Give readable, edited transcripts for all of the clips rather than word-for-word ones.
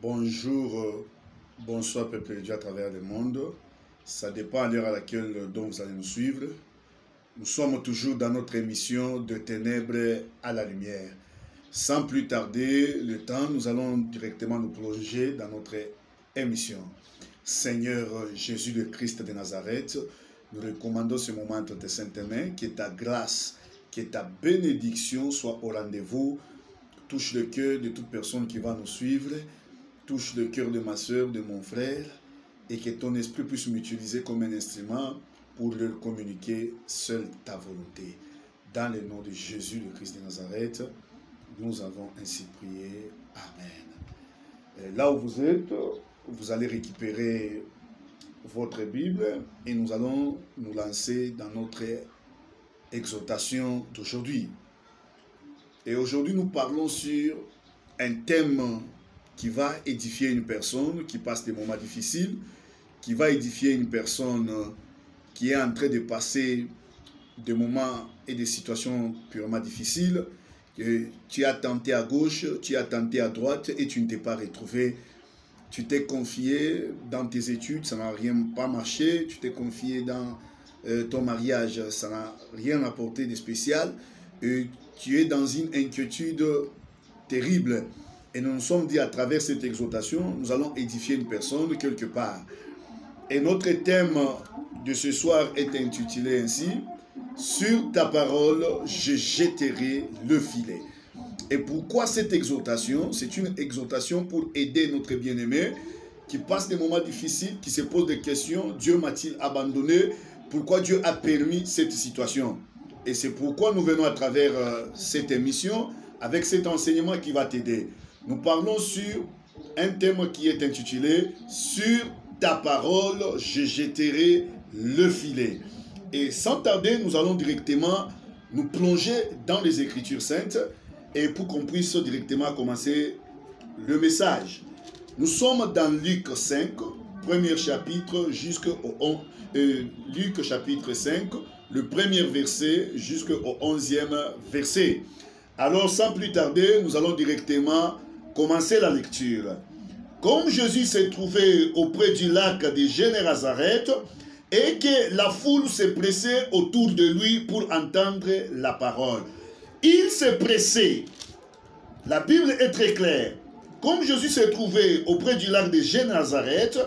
Bonjour, bonsoir peuple de Dieu à travers le monde. Ça dépend de l'heure à laquelle dont vous allez nous suivre. Nous sommes toujours dans notre émission de ténèbres à la lumière. Sans plus tarder le temps, nous allons directement nous plonger dans notre émission. Seigneur Jésus le Christ de Nazareth, nous recommandons ce moment entre tes saintes mains, que ta grâce, que ta bénédiction soit au rendez-vous. Touche le cœur de toute personne qui va nous suivre. Touche le cœur de ma soeur, de mon frère, et que ton esprit puisse m'utiliser comme un instrument pour leur communiquer seule ta volonté. Dans le nom de Jésus, le Christ de Nazareth, nous avons ainsi prié. Amen. Et là où vous êtes, vous allez récupérer votre Bible et nous allons nous lancer dans notre exhortation d'aujourd'hui. Et aujourd'hui, nous parlons sur un thème qui va édifier une personne qui passe des moments difficiles, qui va édifier une personne qui est en train de passer des moments et des situations purement difficiles. Tu as tenté à gauche, tu as tenté à droite et tu ne t'es pas retrouvé. Tu t'es confié dans tes études, ça n'a pas marché. Tu t'es confié dans ton mariage, ça n'a rien apporté de spécial. Et tu es dans une inquiétude terrible. Et nous nous sommes dit à travers cette exhortation, nous allons édifier une personne quelque part. Et notre thème de ce soir est intitulé ainsi, « Sur ta parole, je jetterai le filet ». Et pourquoi cette exhortation? C'est une exhortation pour aider notre bien-aimé qui passe des moments difficiles, qui se pose des questions. Dieu m'a-t-il abandonné? Pourquoi Dieu a permis cette situation? Et c'est pourquoi nous venons à travers cette émission avec cet enseignement qui va t'aider. Nous parlons sur un thème qui est intitulé « Sur ta parole, je jetterai le filet ». Et sans tarder, nous allons directement nous plonger dans les Écritures saintes et pour qu'on puisse directement commencer le message. Nous sommes dans Luc 5, premier chapitre jusqu'au Luc chapitre 5, le premier verset jusqu'au 11e verset. Alors sans plus tarder, nous allons directement commencer la lecture. Comme Jésus s'est trouvé auprès du lac de Génézareth et que la foule s'est pressée autour de lui pour entendre la parole. Il s'est pressé. La Bible est très claire. Comme Jésus s'est trouvé auprès du lac de Génézareth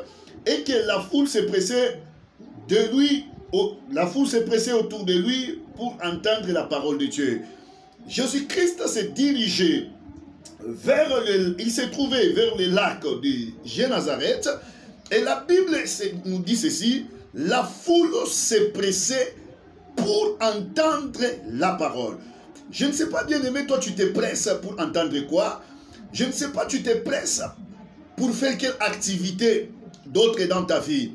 et que la foule s'est pressée de lui, autour de lui pour entendre la parole de Dieu. Jésus-Christ s'est dirigé il s'est trouvé vers le lac de Génézareth et la Bible nous dit ceci, la foule s'est pressée pour entendre la parole. Je ne sais pas, bien-aimé, toi tu te presses pour entendre quoi? Je ne sais pas, tu te presses pour faire quelle activité d'autre dans ta vie?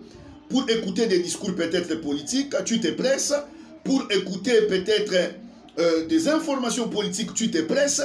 Pour écouter des discours peut-être politiques, tu te presses. Pour écouter peut-être des informations politiques, tu te presses.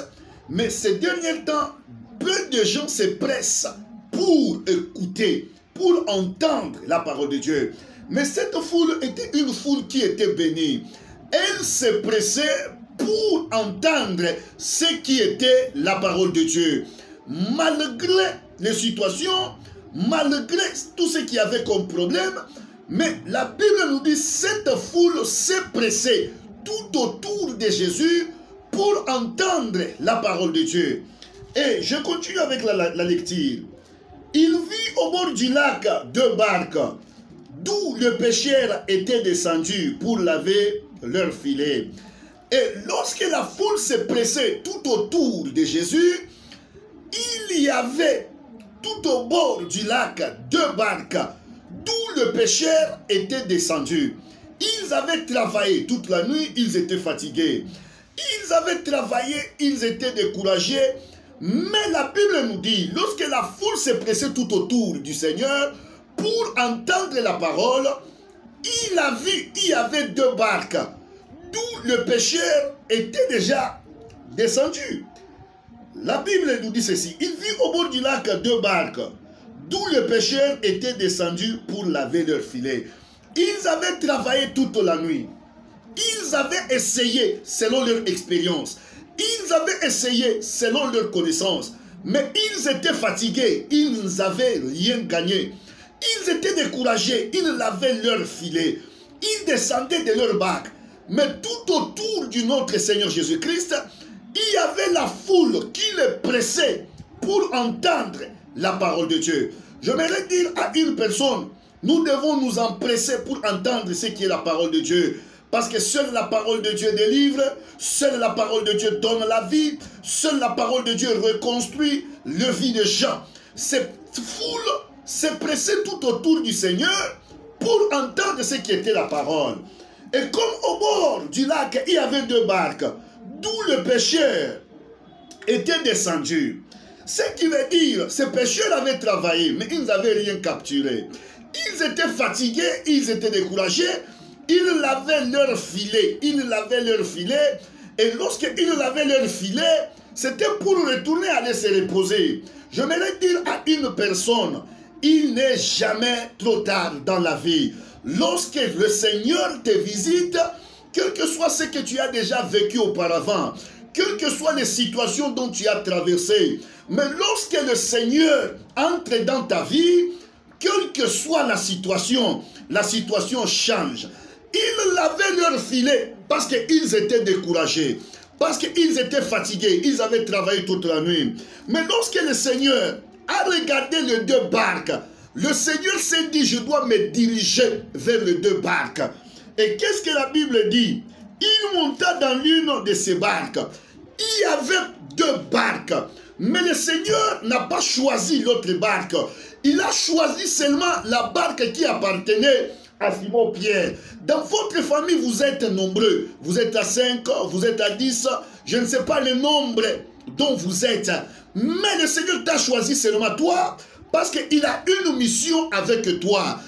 Mais ces derniers temps, peu de gens se pressent pour écouter, pour entendre la parole de Dieu. Mais cette foule était une foule qui était bénie. Elle se pressait pour entendre ce qui était la parole de Dieu. Malgré les situations, malgré tout ce qu'il y avait comme problème, mais la Bible nous dit que cette foule s'est pressée tout autour de Jésus pour entendre la parole de Dieu. Et je continue avec la lecture. Il vit au bord du lac deux barques, d'où le pêcheur était descendu pour laver leur filet. Et lorsque la foule s'est pressée tout autour de Jésus, il y avait tout au bord du lac deux barques, d'où le pêcheur était descendu. Ils avaient travaillé toute la nuit, ils étaient fatigués. Ils avaient travaillé, ils étaient découragés, mais la Bible nous dit, lorsque la foule s'est pressée tout autour du Seigneur pour entendre la parole, il a vu, il y avait deux barques, d'où le pêcheur était déjà descendu. La Bible nous dit ceci, il vit au bord du lac deux barques, d'où le pêcheur était descendu pour laver leur filet. Ils avaient travaillé toute la nuit. Ils avaient essayé selon leur expérience. Ils avaient essayé selon leur connaissance. Mais ils étaient fatigués, ils n'avaient rien gagné. Ils étaient découragés, ils lavaient leur filet. Ils descendaient de leur barque. Mais tout autour du notre Seigneur Jésus-Christ, il y avait la foule qui les pressait pour entendre la parole de Dieu. J'aimerais dire à une personne, nous devons nous empresser pour entendre ce qui est la parole de Dieu. Parce que seule la parole de Dieu délivre, seule la parole de Dieu donne la vie, seule la parole de Dieu reconstruit la vie des gens. Cette foule s'est pressée tout autour du Seigneur pour entendre ce qui était la parole. Et comme au bord du lac, il y avait 2 barques, d'où le pêcheur était descendu. Ce qui veut dire, ces pêcheurs avaient travaillé, mais ils n'avaient rien capturé. Ils étaient fatigués, ils étaient découragés, ils lavaient leur filet, et lorsqu'ils lavaient leur filet, c'était pour retourner aller se reposer. J'aimerais dire à une personne, il n'est jamais trop tard dans la vie. Lorsque le Seigneur te visite, quel que soit ce que tu as déjà vécu auparavant, quelles que soient les situations dont tu as traversé, mais lorsque le Seigneur entre dans ta vie, quelle que soit la situation change. Ils lavaient leur filet parce qu'ils étaient découragés, parce qu'ils étaient fatigués, ils avaient travaillé toute la nuit. Mais lorsque le Seigneur a regardé les 2 barques, le Seigneur s'est dit, je dois me diriger vers les 2 barques. Et qu'est-ce que la Bible dit? Il monta dans l'une de ces barques. Il y avait 2 barques. Mais le Seigneur n'a pas choisi l'autre barque. Il a choisi seulement la barque qui appartenait à Simon-Pierre. Dans votre famille, vous êtes nombreux. Vous êtes à 5, vous êtes à 10. Je ne sais pas le nombre dont vous êtes. Mais le Seigneur t'a choisi seulement toi parce qu'il a une mission avec toi.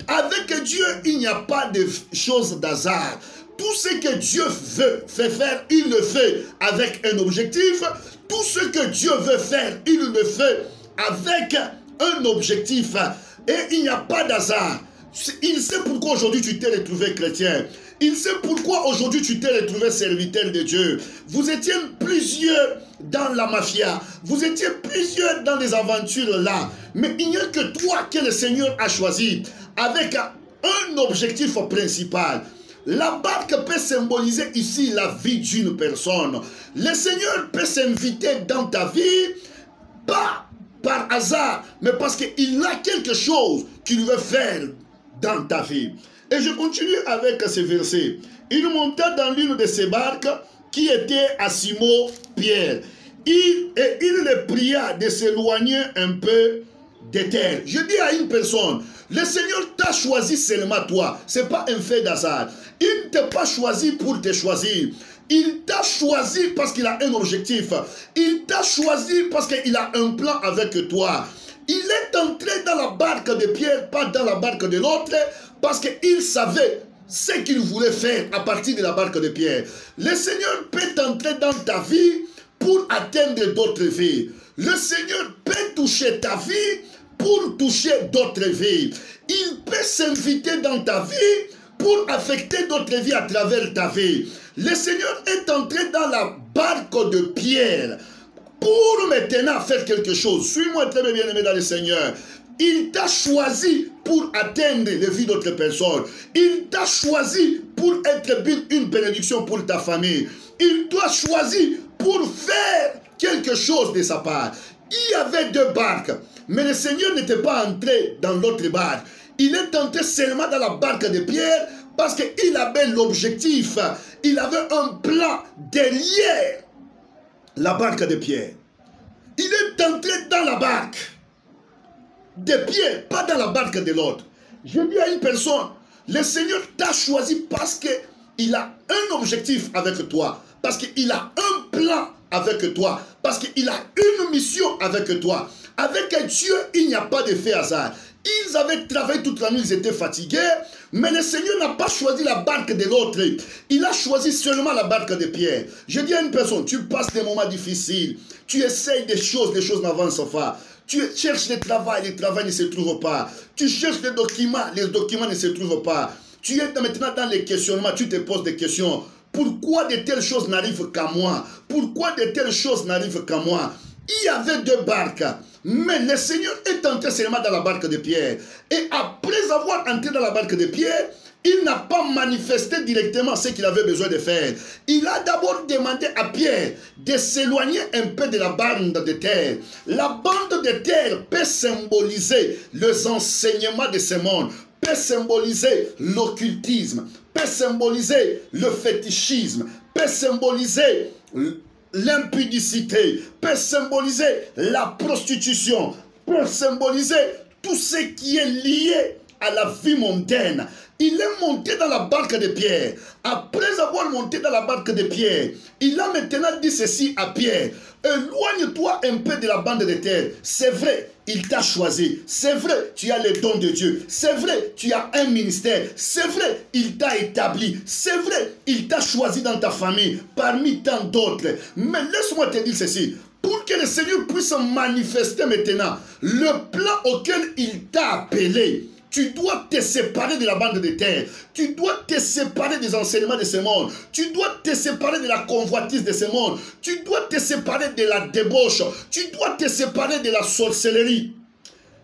Avec Dieu, il n'y a pas de choses d'hasard. Tout ce que Dieu veut faire, il le fait avec un objectif. Tout ce que Dieu veut faire, il le fait avec un objectif. Et il n'y a pas d'hasard. Il sait pourquoi aujourd'hui tu t'es retrouvé chrétien. Il sait pourquoi aujourd'hui tu t'es retrouvé serviteur de Dieu. Vous étiez plusieurs dans la mafia. Vous étiez plusieurs dans les aventures là. Mais il n'y a que toi que le Seigneur a choisi avec un objectif principal. La barque peut symboliser ici la vie d'une personne. Le Seigneur peut s'inviter dans ta vie, pas par hasard, mais parce qu'il a quelque chose qu'il veut faire dans ta vie. Et je continue avec ce verset. Il monta dans l'une de ces barques qui était à Simon-Pierre. Il le pria de s'éloigner un peu de terre. Je dis à une personne, le Seigneur t'a choisi seulement toi. Ce n'est pas un fait d'hasard. Il ne t'a pas choisi pour te choisir. Il t'a choisi parce qu'il a un objectif. Il t'a choisi parce qu'il a un plan avec toi. Il est entré dans la barque de Pierre, pas dans la barque de l'autre, parce qu'il savait ce qu'il voulait faire à partir de la barque de Pierre. Le Seigneur peut entrer dans ta vie pour atteindre d'autres vies. Le Seigneur peut toucher ta vie pour toucher d'autres vies. Il peut s'inviter dans ta vie pour affecter d'autres vies à travers ta vie. Le Seigneur est entré dans la barque de Pierre pour maintenant faire quelque chose. Suis-moi très bien aimé dans le Seigneur. Il t'a choisi pour atteindre les vies d'autres personnes. Il t'a choisi pour être une bénédiction pour ta famille. Il t'a choisi pour faire quelque chose de sa part. Il y avait 2 barques, mais le Seigneur n'était pas entré dans l'autre barque. Il est entré seulement dans la barque de Pierre parce qu'il avait l'objectif. Il avait un plan derrière la barque de Pierre. Il est entré dans la barque de Pierre, pas dans la barque de l'autre. Je dis à une personne, le Seigneur t'a choisi parce qu'il a un objectif avec toi, parce qu'il a un plan avec toi, parce qu'il a une mission avec toi. Avec Dieu, il n'y a pas d'effet hasard. Ils avaient travaillé toute la nuit, ils étaient fatigués, mais le Seigneur n'a pas choisi la barque de l'autre. Il a choisi seulement la barque de Pierre. Je dis à une personne, tu passes des moments difficiles, tu essayes des choses n'avancent pas. Tu cherches le travail ne se trouve pas. Tu cherches les documents ne se trouvent pas. Tu es maintenant dans les questionnements, tu te poses des questions. Pourquoi de telles choses n'arrivent qu'à moi? Pourquoi de telles choses n'arrivent qu'à moi? il y avait 2 barques. Mais le Seigneur est entré seulement dans la barque de Pierre. Et après avoir entré dans la barque de Pierre, il n'a pas manifesté directement ce qu'il avait besoin de faire. Il a d'abord demandé à Pierre de s'éloigner un peu de la bande de terre. La bande de terre peut symboliser les enseignements de ce monde, peut symboliser l'occultisme, peut symboliser le fétichisme, peut symboliser l'impudicité, peut symboliser la prostitution, peut symboliser tout ce qui est lié à la vie mondaine. Il est monté dans la barque de Pierre. Après avoir monté dans la barque de Pierre, il a maintenant dit ceci à Pierre: éloigne-toi un peu de la bande de terre. C'est vrai, il t'a choisi. C'est vrai, tu as les dons de Dieu. C'est vrai, tu as un ministère. C'est vrai, il t'a établi. C'est vrai, il t'a choisi dans ta famille, parmi tant d'autres. Mais laisse-moi te dire ceci. Pour que le Seigneur puisse manifester maintenant le plan auquel il t'a appelé, tu dois te séparer de la bande de terre. Tu dois te séparer des enseignements de ce monde. Tu dois te séparer de la convoitise de ce monde. Tu dois te séparer de la débauche. Tu dois te séparer de la sorcellerie.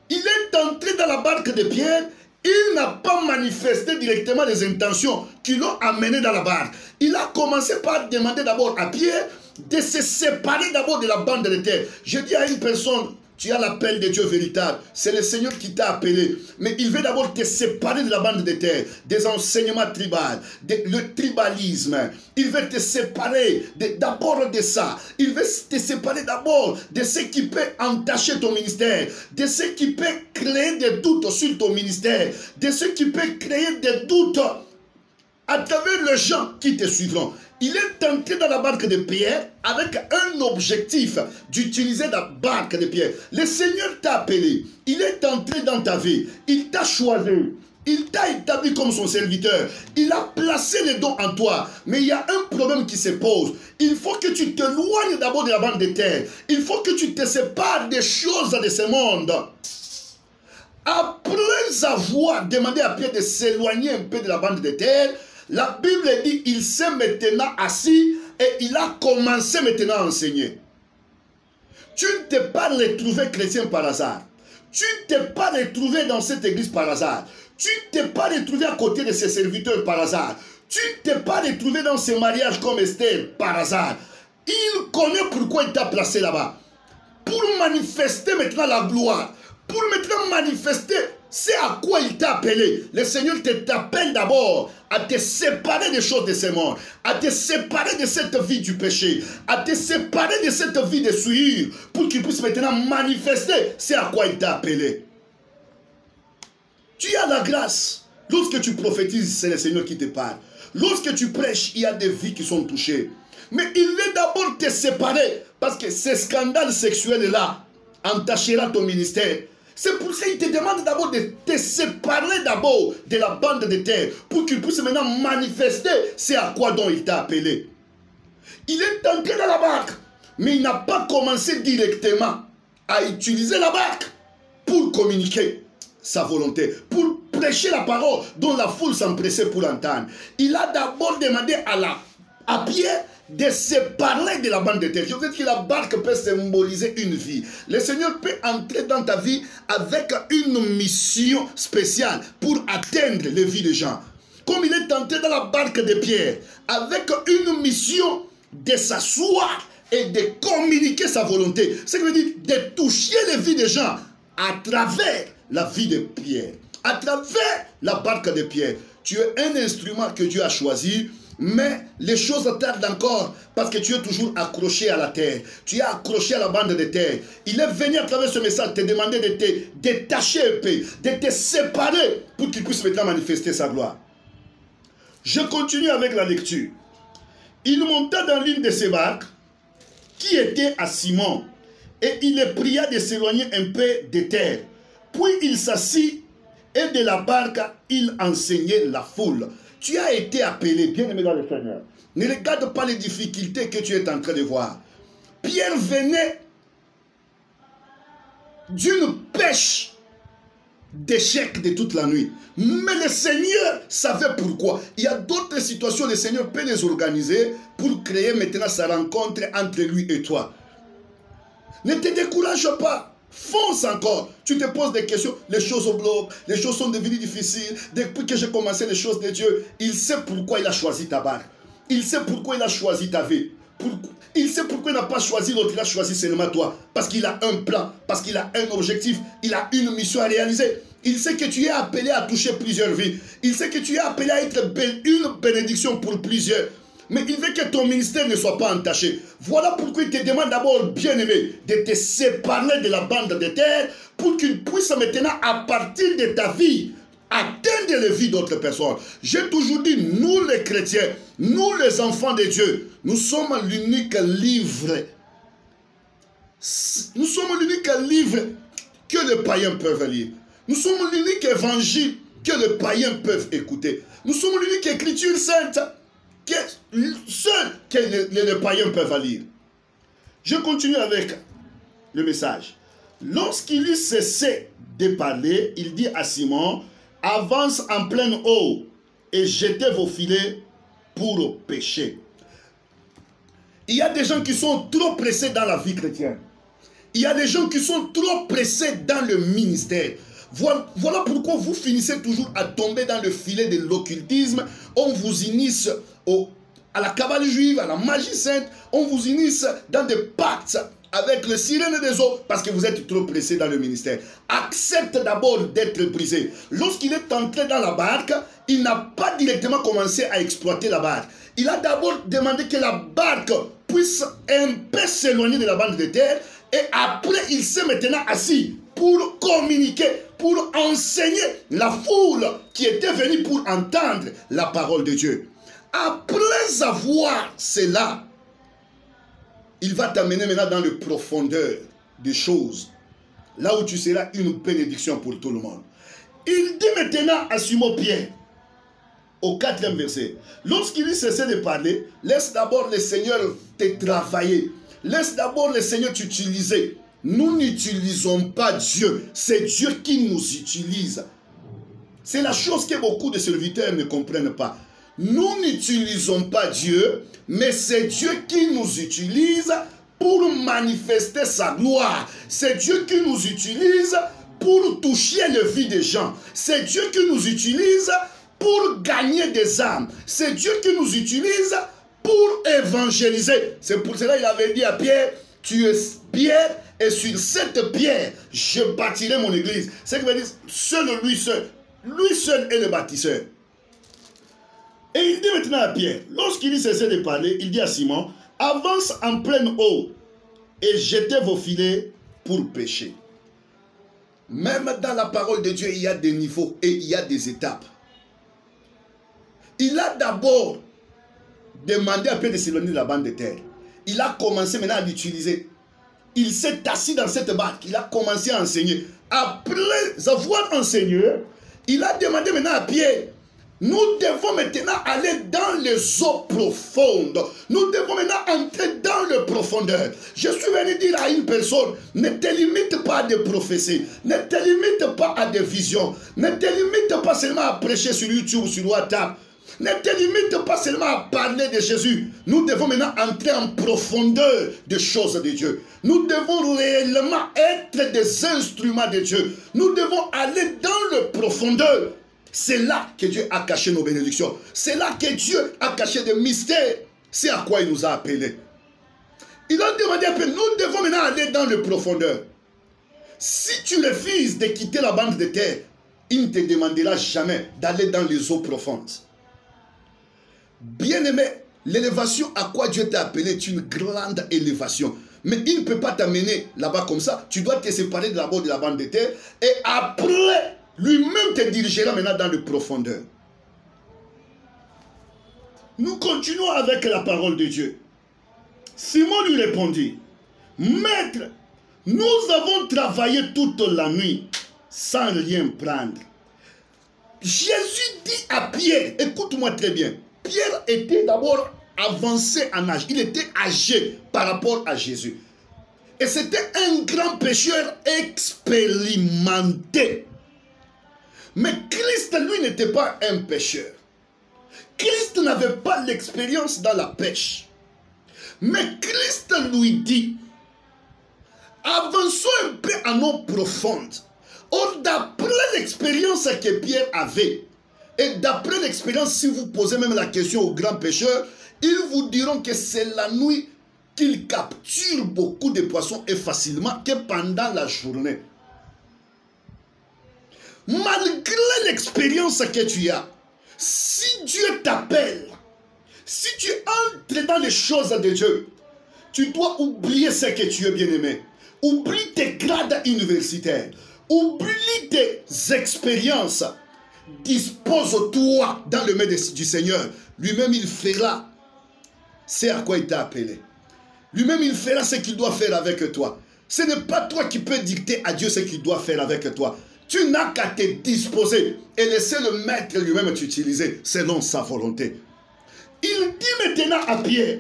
Il est entré dans la barque de Pierre. Il n'a pas manifesté directement les intentions qui l'ont amené dans la barque. Il a commencé par demander d'abord à Pierre de se séparer d'abord de la bande de terre. Je dis à une personne: tu as l'appel de Dieu véritable. C'est le Seigneur qui t'a appelé. Mais il veut d'abord te séparer de la bande de terre, des enseignements tribaux, le tribalisme. Il veut te séparer d'abord de ça. Il veut te séparer d'abord de ce qui peut entacher ton ministère, de ce qui peut créer des doutes sur ton ministère, de ce qui peut créer des doutes à travers les gens qui te suivront. Il est entré dans la barque de Pierre avec un objectif d'utiliser la barque de Pierre. Le Seigneur t'a appelé. Il est entré dans ta vie. Il t'a choisi. Il t'a établi comme son serviteur. Il a placé les dons en toi. Mais il y a un problème qui se pose. Il faut que tu t'éloignes d'abord de la bande de terre. Il faut que tu te sépares des choses de ce monde. Après avoir demandé à Pierre de s'éloigner un peu de la bande de terre, la Bible dit qu'il s'est maintenant assis et il a commencé maintenant à enseigner. Tu ne t'es pas retrouvé chrétien par hasard. Tu ne t'es pas retrouvé dans cette église par hasard. Tu ne t'es pas retrouvé à côté de ses serviteurs par hasard. Tu ne t'es pas retrouvé dans ce mariage comme Esther par hasard. Il connaît pourquoi il t'a placé là-bas. Pour manifester maintenant la gloire. Pour maintenant manifester c'est à quoi il t'a appelé. Le Seigneur t'appelle d'abord à te séparer des choses de ce monde, à te séparer de cette vie du péché, à te séparer de cette vie de souillure, pour qu'il puisse maintenant manifester c'est à quoi il t'a appelé. Tu as la grâce. Lorsque tu prophétises, c'est le Seigneur qui te parle. Lorsque tu prêches, il y a des vies qui sont touchées. Mais il veut d'abord te séparer, parce que ce scandale sexuel-là entachera ton ministère. C'est pour ça qu'il te demande d'abord de te séparer d'abord de la bande de terre pour qu'il puisse maintenant manifester c'est à quoi dont il t'a appelé. Il est entré dans la barque, mais il n'a pas commencé directement à utiliser la barque pour communiquer sa volonté, pour prêcher la parole dont la foule s'empressait pour entendre. Il a d'abord demandé à Pierre de se parler de la bande de terre. Je veux dire que la barque peut symboliser une vie. Le Seigneur peut entrer dans ta vie avec une mission spéciale pour atteindre les vies des gens. Comme il est entré dans la barque de Pierre avec une mission de s'asseoir et de communiquer sa volonté. Ce qui veut dire de toucher les vies des gens à travers la vie de Pierre, à travers la barque de Pierre. Tu es un instrument que Dieu a choisi. Mais les choses tardent encore parce que tu es toujours accroché à la terre. Tu es accroché à la bande de terre. Il est venu à travers ce message te demander de te détacher un peu, de te séparer pour qu'il puisse maintenant manifester sa gloire. Je continue avec la lecture. Il monta dans l'une de ses barques qui était à Simon et il le pria de s'éloigner un peu de terre. Puis il s'assit et de la barque il enseignait la foule. Tu as été appelé, bien-aimé dans le Seigneur. Ne regarde pas les difficultés que tu es en train de voir. Pierre venait d'une pêche d'échecs de toute la nuit. Mais le Seigneur savait pourquoi. Il y a d'autres situations, le Seigneur peut les organiser pour créer maintenant sa rencontre entre lui et toi. Ne te décourage pas. Fonce encore. Tu te poses des questions. Les choses au bloc. Les choses sont devenues difficiles. Depuis que j'ai commencé les choses de Dieu, il sait pourquoi il a choisi ta barque. Il sait pourquoi il a choisi ta vie. Il sait pourquoi il n'a pas choisi l'autre. Il a choisi seulement toi. Parce qu'il a un plan. Parce qu'il a un objectif. Il a une mission à réaliser. Il sait que tu es appelé à toucher plusieurs vies. Il sait que tu es appelé à être une bénédiction pour plusieurs. Mais il veut que ton ministère ne soit pas entaché. Voilà pourquoi il te demande d'abord, bien-aimé, de te séparer de la bande de terre pour qu'il puisse maintenant, à partir de ta vie, atteindre les vies d'autres personnes. J'ai toujours dit, nous les chrétiens, nous les enfants de Dieu, nous sommes l'unique livre. Nous sommes l'unique livre que les païens peuvent lire. Nous sommes l'unique évangile que les païens peuvent écouter. Nous sommes l'unique écriture sainte seul que les païens peuvent lire. Je continue avec le message. Lorsqu'il eut cessé de parler, il dit à Simon, avance en pleine eau et jetez vos filets pour pêcher. Il y a des gens qui sont trop pressés dans la vie chrétienne. Il y a des gens qui sont trop pressés dans le ministère. Voilà pourquoi vous finissez toujours à tomber dans le filet de l'occultisme. On vous initie à la cabale juive, à la magie sainte. On vous initie dans des pactes avec le sirène des eaux parce que vous êtes trop pressé dans le ministère. Accepte d'abord d'être brisé. Lorsqu'il est entré dans la barque, il n'a pas directement commencé à exploiter la barque. Il a d'abord demandé que la barque puisse un peu s'éloigner de la bande de terre et après il s'est maintenant assis pour communiquer, pour enseigner la foule qui était venue pour entendre la parole de Dieu. Après avoir cela, il va t'amener maintenant dans les profondeurs des choses, là où tu seras une bénédiction pour tout le monde. Il dit maintenant à Simon-Pierre, au 4e verset, lorsqu'il eut cessé de parler, laisse d'abord le Seigneur te travailler. Laisse d'abord le Seigneur t'utiliser. Nous n'utilisons pas Dieu, c'est Dieu qui nous utilise. C'est la chose que beaucoup de serviteurs ne comprennent pas. Nous n'utilisons pas Dieu, mais c'est Dieu qui nous utilise pour manifester sa gloire. C'est Dieu qui nous utilise pour toucher la vie des gens. C'est Dieu qui nous utilise pour gagner des âmes. C'est Dieu qui nous utilise pour évangéliser. C'est pour cela qu'il avait dit à Pierre, tu es Pierre et sur cette pierre, je bâtirai mon église. C'est ce qui veut dire, seul lui seul est le bâtisseur. Et il dit maintenant à Pierre, lorsqu'il cessait de parler, il dit à Simon, avance en pleine eau et jetez vos filets pour pêcher. Même dans la parole de Dieu, il y a des niveaux et il y a des étapes. Il a d'abord demandé à Pierre de s'éloigner de la bande de terre. Il a commencé maintenant à l'utiliser. Il s'est assis dans cette barque. Il a commencé à enseigner. Après avoir enseigné, il a demandé maintenant à Pierre, nous devons maintenant aller dans les eaux profondes. Nous devons maintenant entrer dans le profondeur. Je suis venu dire à une personne, ne te limite pas à des prophéties. Ne te limite pas à des visions. Ne te limite pas seulement à prêcher sur YouTube, sur WhatsApp. Ne te limite pas seulement à parler de Jésus. Nous devons maintenant entrer en profondeur des choses de Dieu. Nous devons réellement être des instruments de Dieu. Nous devons aller dans le profondeur. C'est là que Dieu a caché nos bénédictions. C'est là que Dieu a caché des mystères. C'est à quoi il nous a appelés. Il a demandé un peu, nous devons maintenant aller dans le profondeur. Si tu refuses de quitter la bande de terre, il ne te demandera jamais d'aller dans les eaux profondes. Bien-aimé, l'élévation à quoi Dieu t'a appelé est une grande élévation. Mais il ne peut pas t'amener là-bas comme ça. Tu dois te séparer d'abord de la bande de terre. Et après, lui-même te dirigera maintenant dans le profondeur. Nous continuons avec la parole de Dieu. Simon lui répondit, Maître, nous avons travaillé toute la nuit sans rien prendre. Jésus dit à Pierre, écoute-moi très bien, Pierre était d'abord avancé en âge. Il était âgé par rapport à Jésus. Et c'était un grand pécheur expérimenté. Mais Christ, lui, n'était pas un pécheur. Christ n'avait pas l'expérience dans la pêche. Mais Christ lui dit, Avançons un peu en eau profonde. Or, d'après l'expérience que Pierre avait, et d'après l'expérience, si vous posez même la question aux grands pêcheurs, ils vous diront que c'est la nuit qu'ils capturent beaucoup de poissons et facilement que pendant la journée. Malgré l'expérience que tu as, si Dieu t'appelle, si tu entres dans les choses de Dieu, tu dois oublier ce que tu es bien-aimé. Oublie tes grades universitaires. Oublie tes expériences. Dispose-toi dans le main du Seigneur. Lui-même, il fera ce à quoi il t'a appelé. Lui-même, il fera ce qu'il doit faire avec toi. Ce n'est pas toi qui peux dicter à Dieu ce qu'il doit faire avec toi. Tu n'as qu'à te disposer et laisser le maître lui-même t'utiliser selon sa volonté. Il dit maintenant à Pierre,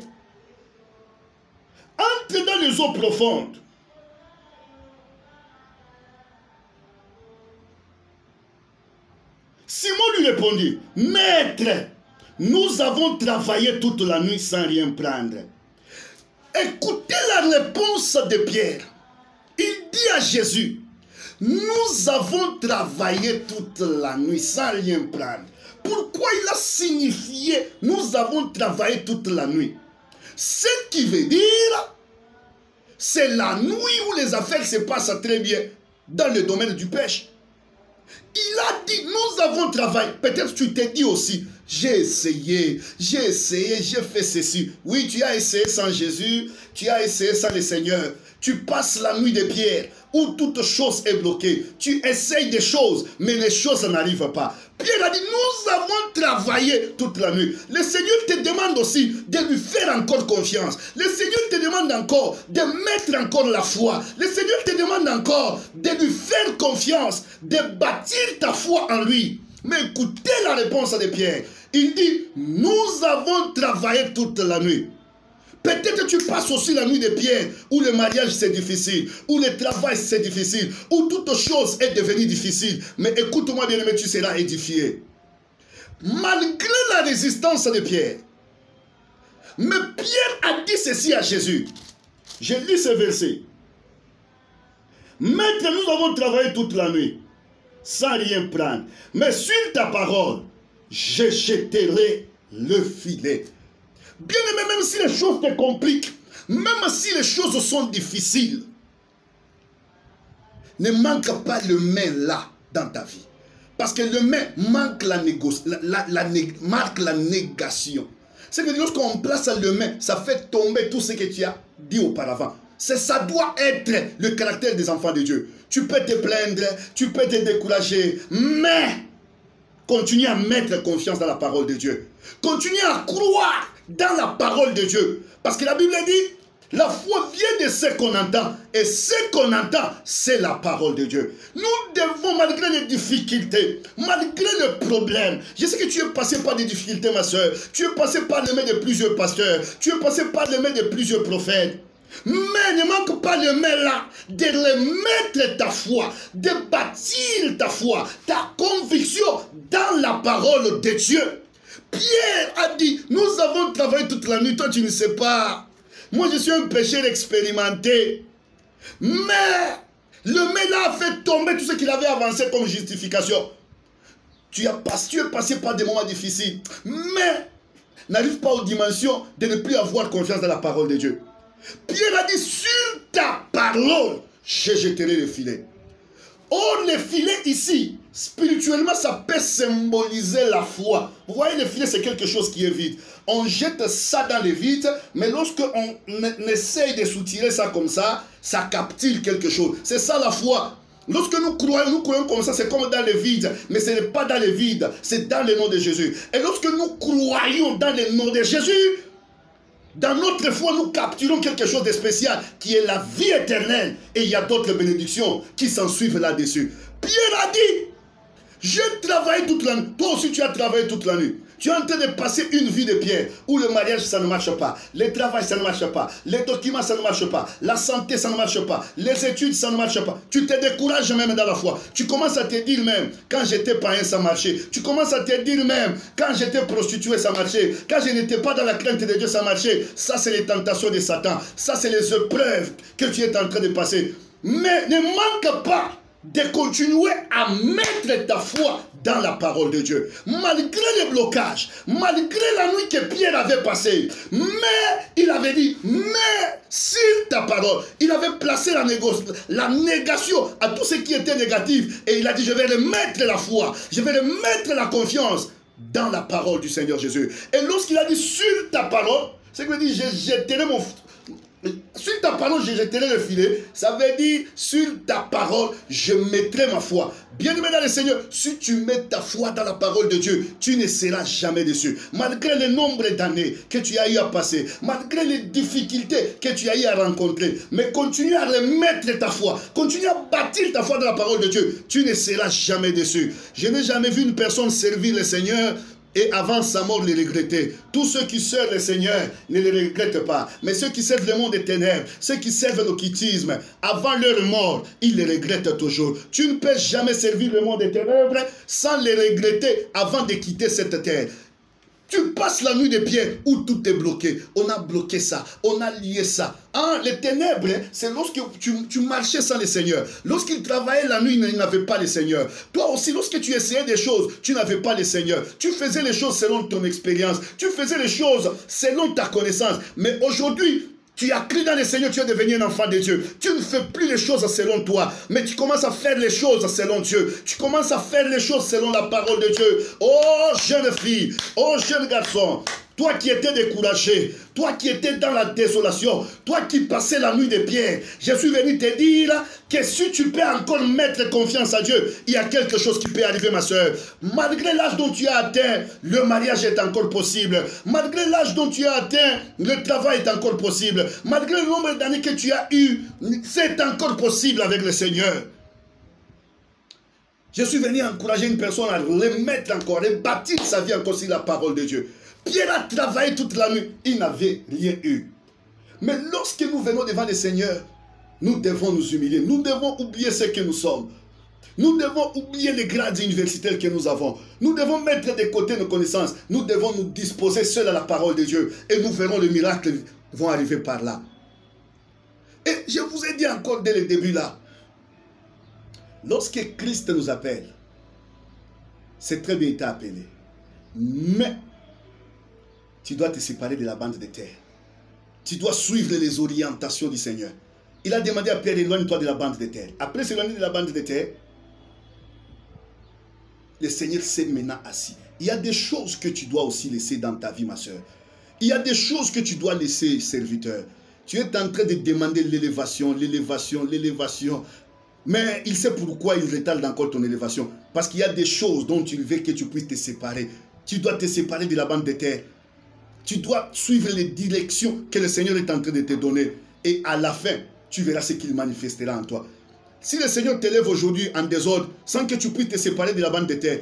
entre dans les eaux profondes. Simon lui répondit, Maître, nous avons travaillé toute la nuit sans rien prendre. Écoutez la réponse de Pierre. Il dit à Jésus, nous avons travaillé toute la nuit sans rien prendre. Pourquoi il a signifié nous avons travaillé toute la nuit? Ce qui veut dire, c'est la nuit où les affaires se passent très bien dans le domaine du pêche. Il a dit, nous avons travaillé. Peut-être tu t'es dit aussi, j'ai essayé, j'ai fait ceci. Oui, tu as essayé sans Jésus, tu as essayé sans le Seigneur. Tu passes la nuit de Pierre, où toute chose est bloquée. Tu essayes des choses, mais les choses n'arrivent pas. Pierre a dit, nous avons travaillé toute la nuit. Le Seigneur te demande aussi de lui faire encore confiance. Le Seigneur te demande encore de mettre encore la foi. Le Seigneur te demande encore de lui faire confiance, de bâtir ta foi en lui. Mais écoutez la réponse de Pierre. Il dit, nous avons travaillé toute la nuit. Peut-être tu passes aussi la nuit de Pierre, où le mariage c'est difficile, où le travail c'est difficile, où toute chose est devenue difficile. Mais écoute-moi bien aimé, tu seras édifié. Malgré la résistance de Pierre, mais Pierre a dit ceci à Jésus. Je lis ce verset. Maître, nous avons travaillé toute la nuit, sans rien prendre. Mais sur ta parole, je jetterai le filet. Bien aimé, même si les choses te compliquent, même si les choses sont difficiles, ne manque pas le mais là dans ta vie. Parce que le mais manque marque la négation. C'est que lorsqu'on place le mais, ça fait tomber tout ce que tu as dit auparavant. Ça doit être le caractère des enfants de Dieu. Tu peux te plaindre, tu peux te décourager, mais continue à mettre confiance dans la parole de Dieu. Continue à croire dans la parole de Dieu. Parce que la Bible dit, la foi vient de ce qu'on entend. Et ce qu'on entend, c'est la parole de Dieu. Nous devons, malgré les difficultés, malgré les problèmes, je sais que tu es passé par des difficultés, ma soeur. Tu es passé par les mains de plusieurs pasteurs. Tu es passé par les mains de plusieurs prophètes. Mais ne manque pas le mais là, de remettre ta foi, de bâtir ta foi, ta conviction dans la parole de Dieu. Pierre a dit, nous avons travaillé toute la nuit, toi tu ne sais pas. Moi je suis un pécheur expérimenté. Mais le mais là a fait tomber tout ce qu'il avait avancé comme justification. Tu es passé par des moments difficiles, mais n'arrive pas aux dimensions de ne plus avoir confiance dans la parole de Dieu. Pierre a dit, sur ta parole, je jetterai le filet. Or, le filet ici, spirituellement, ça peut symboliser la foi. Vous voyez, le filet, c'est quelque chose qui est vide. On jette ça dans le vide, mais lorsqu'on essaye de soutirer ça comme ça, ça capture quelque chose. C'est ça la foi. Lorsque nous croyons comme ça, c'est comme dans le vide. Mais ce n'est pas dans le vide, c'est dans le nom de Jésus. Et lorsque nous croyons dans le nom de Jésus, dans notre foi, nous capturons quelque chose de spécial qui est la vie éternelle. Et il y a d'autres bénédictions qui s'en suivent là-dessus. Pierre a dit, j'ai travaillé toute la nuit. Toi aussi, tu as travaillé toute la nuit. Tu es en train de passer une vie de pierre où le mariage, ça ne marche pas. Le travail, ça ne marche pas. Les documents, ça ne marche pas. La santé, ça ne marche pas. Les études, ça ne marche pas. Tu te décourages même dans la foi. Tu commences à te dire même, quand j'étais païen, ça marchait. Tu commences à te dire même, quand j'étais prostitué, ça marchait. Quand je n'étais pas dans la crainte de Dieu, ça marchait. Ça, c'est les tentations de Satan. Ça, c'est les épreuves que tu es en train de passer. Mais ne manque pas de continuer à mettre ta foi dans la parole de Dieu. Malgré les blocages, malgré la nuit que Pierre avait passée, mais il avait dit, mais sur ta parole, il avait placé la négation à tout ce qui était négatif. Et il a dit, je vais remettre la foi, je vais remettre la confiance dans la parole du Seigneur Jésus. Et lorsqu'il a dit sur ta parole, c'est qu'il dit, je jetterai mon... Sur ta parole, je jetterai le filet. Ça veut dire, sur ta parole, je mettrai ma foi. Bien-aimé dans le Seigneur, si tu mets ta foi dans la parole de Dieu, tu ne seras jamais déçu. Malgré le nombre d'années que tu as eu à passer, malgré les difficultés que tu as eu à rencontrer, mais continue à remettre ta foi, continue à bâtir ta foi dans la parole de Dieu, tu ne seras jamais déçu. Je n'ai jamais vu une personne servir le Seigneur et avant sa mort, les regretter. Tous ceux qui servent le Seigneur ne les regrettent pas. Mais ceux qui servent le monde des ténèbres, ceux qui servent l'occultisme, avant leur mort, ils les regrettent toujours. Tu ne peux jamais servir le monde des ténèbres sans les regretter avant de quitter cette terre. Tu passes la nuit de pierre où tout est bloqué. On a bloqué ça. On a lié ça. Hein, les ténèbres, c'est lorsque tu marchais sans le Seigneur. Lorsqu'il travaillait la nuit, il n'avait pas le Seigneur. Toi aussi, lorsque tu essayais des choses, tu n'avais pas le Seigneur. Tu faisais les choses selon ton expérience. Tu faisais les choses selon ta connaissance. Mais aujourd'hui, tu as cru dans le Seigneur, tu es devenu un enfant de Dieu. Tu ne fais plus les choses selon toi, mais tu commences à faire les choses selon Dieu. Tu commences à faire les choses selon la parole de Dieu. Oh jeune fille, oh jeune garçon, toi qui étais découragé, toi qui étais dans la désolation, toi qui passais la nuit de pierre, je suis venu te dire que si tu peux encore mettre confiance à Dieu, il y a quelque chose qui peut arriver, ma soeur. Malgré l'âge dont tu as atteint, le mariage est encore possible. Malgré l'âge dont tu as atteint, le travail est encore possible. Malgré le nombre d'années que tu as eu, c'est encore possible avec le Seigneur. Je suis venu encourager une personne à remettre encore, à bâtir sa vie encore sur la parole de Dieu. Pierre a travaillé toute la nuit, il n'avait rien eu. Mais lorsque nous venons devant le Seigneur, nous devons nous humilier, nous devons oublier ce que nous sommes. Nous devons oublier les grades universitaires que nous avons. Nous devons mettre de côté nos connaissances. Nous devons nous disposer seuls à la parole de Dieu. Et nous verrons le miracle vont arriver par là. Et je vous ai dit encore dès le début là, lorsque Christ nous appelle, c'est très bien été appelé. Mais tu dois te séparer de la bande de terre. Tu dois suivre les orientations du Seigneur. Il a demandé à Pierre, éloigne-toi de la bande de terre. Après s'éloigner de la bande de terre, le Seigneur s'est maintenant assis. Il y a des choses que tu dois aussi laisser dans ta vie, ma soeur. Il y a des choses que tu dois laisser, serviteur. Tu es en train de demander l'élévation, l'élévation, l'élévation. Mais il sait pourquoi il retarde encore ton élévation. Parce qu'il y a des choses dont il veut que tu puisses te séparer. Tu dois te séparer de la bande de terre. Tu dois suivre les directions que le Seigneur est en train de te donner. Et à la fin, tu verras ce qu'il manifestera en toi. Si le Seigneur t'élève aujourd'hui en désordre, sans que tu puisses te séparer de la bande de terre,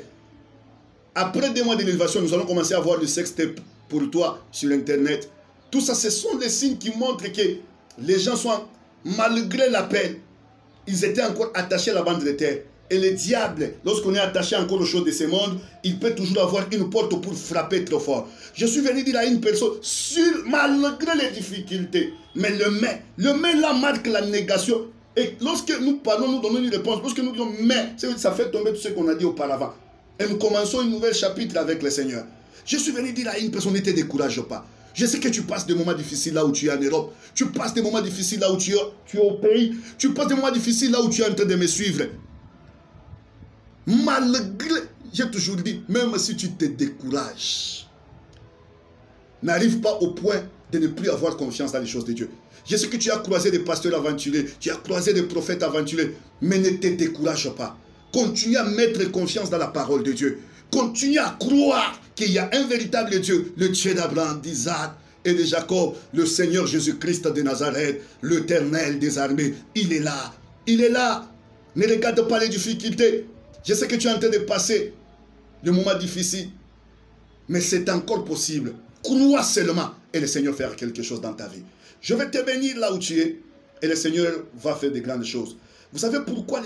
après 2 mois d'élévation, nous allons commencer à voir le sextape pour toi sur Internet. Tout ça, ce sont des signes qui montrent que les gens sont, malgré l'appel, ils étaient encore attachés à la bande de terre. Et le diable, lorsqu'on est attaché encore aux choses de ce monde, il peut toujours avoir une porte pour frapper trop fort. Je suis venu dire à une personne, malgré les difficultés, mais le mais là marque la négation. Et lorsque nous parlons, nous donnons une réponse. Lorsque nous disons mais, ça fait tomber tout ce qu'on a dit auparavant. Et nous commençons un nouvel chapitre avec le Seigneur. Je suis venu dire à une personne, ne te décourage pas. Je sais que tu passes des moments difficiles là où tu es en Europe. Tu passes des moments difficiles là où tu es au pays. Tu passes des moments difficiles là où tu es en train de me suivre. Malgré, j'ai toujours dit, même si tu te décourages, n'arrive pas au point de ne plus avoir confiance dans les choses de Dieu. Je sais que tu as croisé des pasteurs aventurés, tu as croisé des prophètes aventurés, mais ne te décourage pas. Continue à mettre confiance dans la parole de Dieu. Continue à croire qu'il y a un véritable Dieu, le Dieu d'Abraham, d'Isaac et de Jacob, le Seigneur Jésus-Christ de Nazareth, l'Éternel des armées. Il est là. Il est là. Ne regarde pas les difficultés. Je sais que tu es en train de passer des moments difficiles. Mais c'est encore possible. Crois seulement et le Seigneur fera quelque chose dans ta vie. Je vais te bénir là où tu es et le Seigneur va faire de grandes choses. Vous savez pourquoi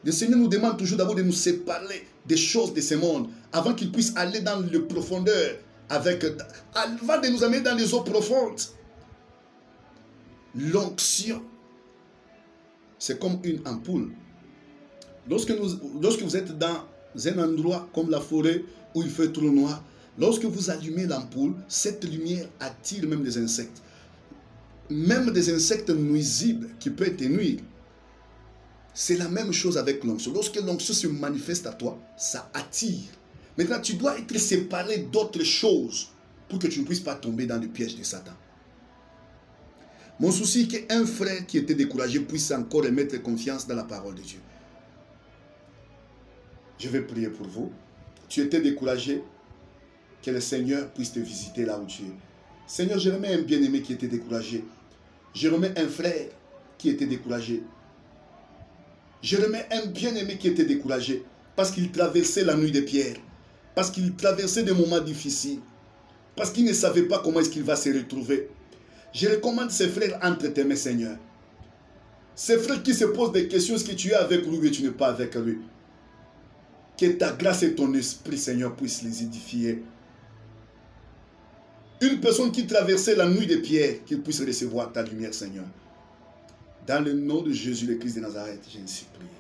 le Seigneur nous demande toujours d'abord de nous séparer des choses de ce monde avant qu'il puisse aller dans le profondeur avant de nous amener dans les eaux profondes. L'onction, c'est comme une ampoule. Lorsque vous êtes dans un endroit comme la forêt où il fait trop noir, lorsque vous allumez l'ampoule, cette lumière attire même des insectes. Même des insectes nuisibles qui peuvent te nuire. C'est la même chose avec l'onction. Lorsque l'onction se manifeste à toi, ça attire. Maintenant, tu dois être séparé d'autres choses pour que tu ne puisses pas tomber dans le piège de Satan. Mon souci est qu'un frère qui était découragé puisse encore mettre confiance dans la parole de Dieu. Je vais prier pour vous. Tu étais découragé, que le Seigneur puisse te visiter là où tu es. Seigneur, je remets un bien-aimé qui était découragé. Je remets un frère qui était découragé. Je remets un bien-aimé qui était découragé parce qu'il traversait la nuit des pierres, parce qu'il traversait des moments difficiles, parce qu'il ne savait pas comment est-ce qu'il va se retrouver. Je recommande ces frères entre tes mains, Seigneur. Ces frères qui se posent des questions, est-ce que tu es avec lui ou tu n'es pas avec lui? Que ta grâce et ton esprit, Seigneur, puissent les édifier. Une personne qui traversait la nuit des pierres, qu'il puisse recevoir ta lumière, Seigneur. Dans le nom de Jésus, le Christ de Nazareth, j'ai ainsi prié.